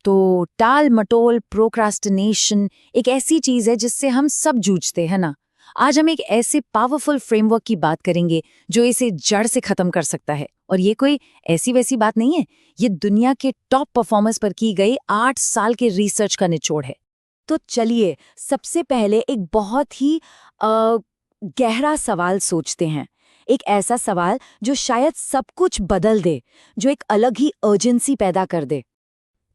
तो टाल मटोल प्रोक्रास्टिनेशन एक ऐसी चीज है जिससे हम सब जूझते हैं ना। आज हम एक ऐसे पावरफुल फ्रेमवर्क की बात करेंगे जो इसे जड़ से खत्म कर सकता है। और ये कोई ऐसी वैसी बात नहीं है, ये दुनिया के टॉप परफॉर्मर्स पर की गई 8 साल के रिसर्च का निचोड़ है। तो चलिए सबसे पहले एक बहुत ही गहरा सवाल सोचते हैं। एक ऐसा सवाल जो शायद सब कुछ बदल दे, जो एक अलग ही अर्जेंसी पैदा कर दे।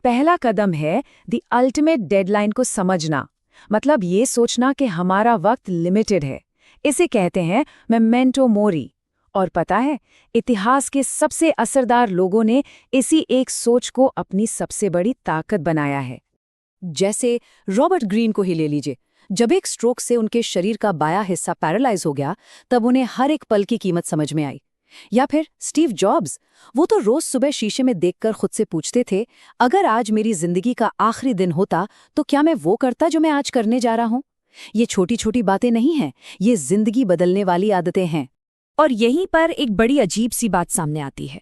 पहला कदम है द अल्टीमेट डेडलाइन को समझना। मतलब ये सोचना कि हमारा वक्त लिमिटेड है। इसे कहते हैं मेमेंटो मोरी। और पता है, इतिहास के सबसे असरदार लोगों ने इसी एक सोच को अपनी सबसे बड़ी ताकत बनाया है। जैसे रॉबर्ट ग्रीन को ही ले लीजिए। जब एक स्ट्रोक से उनके शरीर का बायां हिस्सा पैरालाइज हो गया, तब उन्हें हर एक पल की कीमत समझ में आई। या फिर स्टीव जॉब्स, वो तो रोज सुबह शीशे में देखकर खुद से पूछते थे, अगर आज मेरी जिंदगी का आखिरी दिन होता तो क्या मैं वो करता जो मैं आज करने जा रहा हूं। ये छोटी छोटी बातें नहीं हैं, ये जिंदगी बदलने वाली आदतें हैं। और यहीं पर एक बड़ी अजीब सी बात सामने आती है।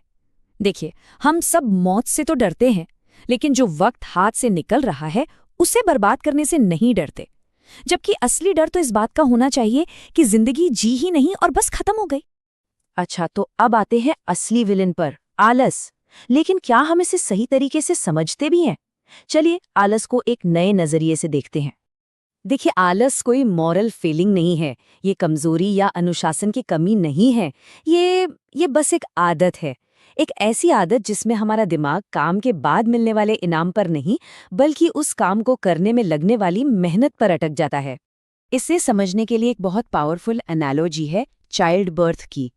देखिए, हम सब मौत से तो डरते हैं, लेकिन जो वक्त हाथ से निकल रहा है उसे बर्बाद करने से नहीं डरते। जबकि असली डर तो इस बात का होना चाहिए कि जिंदगी जी ही नहीं और बस खत्म हो गई। अच्छा, तो अब आते हैं असली विलेन पर, आलस। लेकिन क्या हम इसे सही तरीके से समझते भी हैं? चलिए आलस को एक नए नजरिए से देखते हैं। देखिए, आलस कोई मॉरल फेलिंग नहीं है, ये कमजोरी या अनुशासन की कमी नहीं है। ये बस एक आदत है। एक ऐसी आदत जिसमें हमारा दिमाग काम के बाद मिलने वाले इनाम पर नहीं, बल्कि उस काम को करने में लगने वाली मेहनत पर अटक जाता है। इसे समझने के लिए एक बहुत पावरफुल एनालॉजी है चाइल्ड बर्थ की।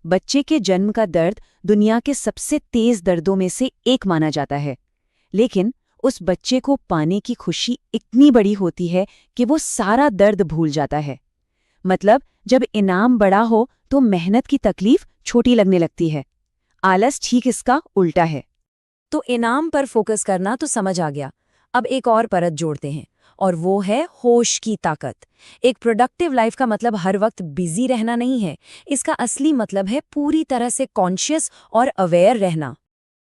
बच्चे के जन्म का दर्द दुनिया के सबसे तेज दर्दों में से एक माना जाता है, लेकिन उस बच्चे को पाने की खुशी इतनी बड़ी होती है कि वो सारा दर्द भूल जाता है। मतलब जब इनाम बड़ा हो तो मेहनत की तकलीफ छोटी लगने लगती है। आलस ठीक इसका उल्टा है। तो इनाम पर फोकस करना तो समझ आ गया। अब एक और परत जोड़ते हैं, और वो है होश की ताकत। एक प्रोडक्टिव लाइफ का मतलब हर वक्त बिजी रहना नहीं है। इसका असली मतलब है पूरी तरह से कॉन्शियस और अवेयर रहना।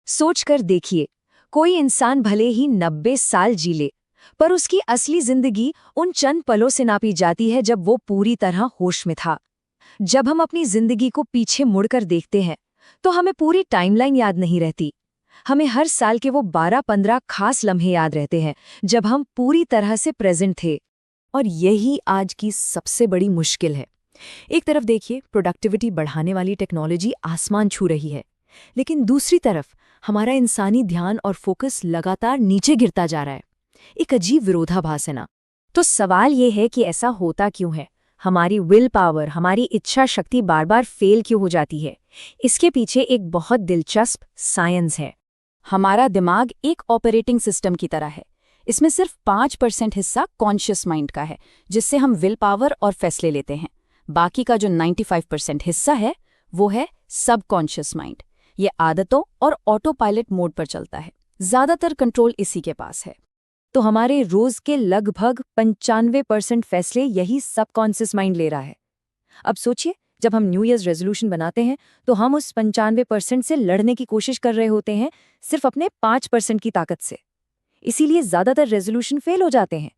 सोचकर देखिए, कोई इंसान भले ही 90 साल जी ले, पर उसकी असली जिंदगी उन चंद पलों से नापी जाती है जब वो पूरी तरह होश में था। जब हम अपनी जिंदगी को पीछे मुड़कर देखते हैं तो हमें पूरी टाइमलाइन याद नहीं रहती। हमें हर साल के वो 12-15 खास लम्हे याद रहते हैं जब हम पूरी तरह से प्रेजेंट थे। और यही आज की सबसे बड़ी मुश्किल है। एक तरफ देखिए, प्रोडक्टिविटी बढ़ाने वाली टेक्नोलॉजी आसमान छू रही है, लेकिन दूसरी तरफ हमारा इंसानी ध्यान और फोकस लगातार नीचे गिरता जा रहा है। एक अजीब विरोधाभास है ना। तो सवाल ये है कि ऐसा होता क्यों है? हमारी विल पावर, हमारी इच्छा शक्ति बार बार फेल क्यों हो जाती है? इसके पीछे एक बहुत दिलचस्प साइंस है। हमारा दिमाग एक ऑपरेटिंग सिस्टम की तरह है। इसमें सिर्फ 5% हिस्सा कॉन्शियस माइंड का है, जिससे हम विल पावर और फैसले लेते हैं। बाकी का जो 95% हिस्सा है वो है सबकॉन्शियस माइंड। ये आदतों और ऑटो पायलट मोड पर चलता है। ज्यादातर कंट्रोल इसी के पास है। तो हमारे रोज के लगभग 95% फैसले यही सबकॉन्शियस माइंड ले रहा है। अब सोचिए, जब हम न्यू ईयर्स रेजोल्यूशन बनाते हैं तो हम उस 95% से लड़ने की कोशिश कर रहे होते हैं, सिर्फ अपने 5% की ताकत से। इसीलिए ज्यादातर रेजोल्यूशन फेल हो जाते हैं।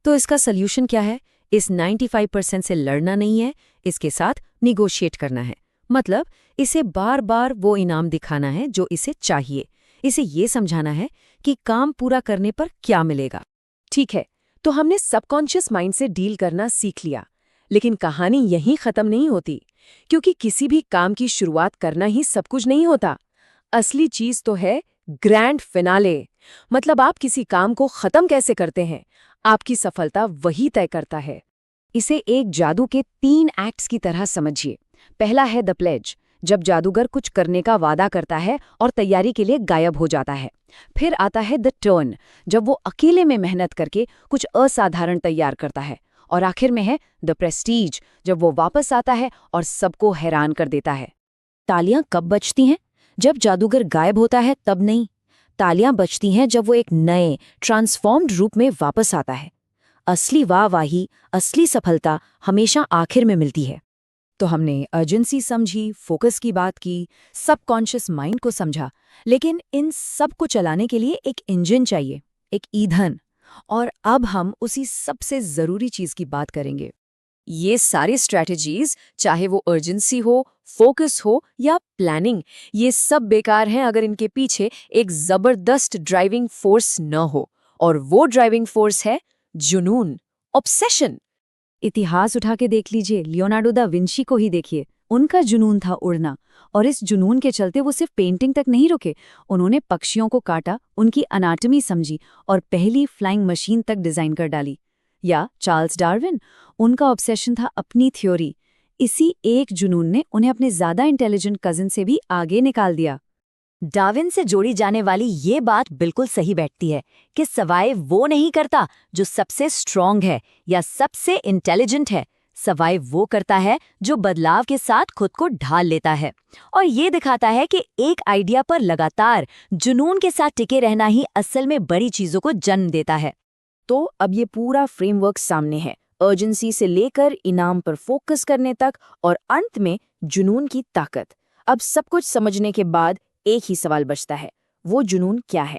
तो इसका सल्यूशन क्या है? इस 95% से लड़ना नहीं है, इसके साथ निगोशिएट करना है। मतलब इसे बार बार वो इनाम दिखाना है जो इसे चाहिए। इसे ये समझाना है कि काम पूरा करने पर क्या मिलेगा। ठीक है, तो हमने सबकॉन्शियस माइंड से डील करना सीख लिया, लेकिन कहानी यहीं खत्म नहीं होती, क्योंकि किसी भी काम की शुरुआत करना ही सब कुछ नहीं होता। असली चीज तो है ग्रैंड फिनाले। मतलब आप किसी काम को खत्म कैसे करते हैं, आपकी सफलता वही तय करता है। इसे एक जादू के 3 एक्ट्स की तरह समझिए। पहला है द प्लेज, जब जादूगर कुछ करने का वादा करता है और तैयारी के लिए गायब हो जाता है। फिर आता है द टर्न, जब वो अकेले में मेहनत करके कुछ असाधारण तैयार करता है। और आखिर में है द प्रेस्टीज, जब वो वापस आता है और सबको हैरान कर देता है। तालियां कब बजती हैं? जब जादूगर गायब होता है तब नहीं। तालियां बजती हैं जब वो एक नए ट्रांसफॉर्म्ड रूप में वापस आता है। असली वाहवाही, असली सफलता हमेशा आखिर में मिलती है। तो हमने अर्जेंसी समझी, फोकस की बात की, सबकॉन्शियस माइंड को समझा, लेकिन इन सब को चलाने के लिए एक इंजन चाहिए। एक ईंधन। और अब हम उसी सबसे ज़रूरी चीज़ की बात करेंगे। ये सारी स्ट्रैटेजीज, चाहे वो अर्जेंसी हो, फोकस हो या प्लानिंग, ये सब बेकार हैं अगर इनके पीछे एक ज़बरदस्त ड्राइविंग फोर्स न हो। और वो ड्राइविंग फोर्स है जुनून, ऑब्सेशन। इतिहास उठा के देख लीजिए, लियोनार्डो दा विंची को ही देखिए। उनका जुनून था उड़ना, और इस जुनून के चलते वो सिर्फ पेंटिंग तक नहीं रुके। उन्होंने पक्षियों को काटा, उनकी अनाटमी समझी और पहली फ्लाइंग मशीन तक डिजाइन कर डाली। या चार्ल्स डार्विन, उनका ऑब्सेशन था अपनी थ्योरी। इसी एक जुनून ने उन्हें अपने ज्यादा इंटेलिजेंट कजिन से भी आगे निकाल दिया। डार्विन से जोड़ी जाने वाली ये बात बिल्कुल सही बैठती है कि सर्वाइव वो नहीं करता जो सबसे स्ट्रांग है या सबसे इंटेलिजेंट है। सर्वाइव वो करता है जो बदलाव के साथ खुद को ढाल लेता है। और ये दिखाता है कि एक आइडिया पर लगातार जुनून के साथ टिके रहना ही असल में बड़ी चीजों को जन्म देता है। तो अब ये पूरा फ्रेमवर्क सामने है, अर्जेंसी से लेकर इनाम पर फोकस करने तक, और अंत में जुनून की ताकत। अब सब कुछ समझने के बाद एक ही सवाल बचता है, वो जुनून क्या है?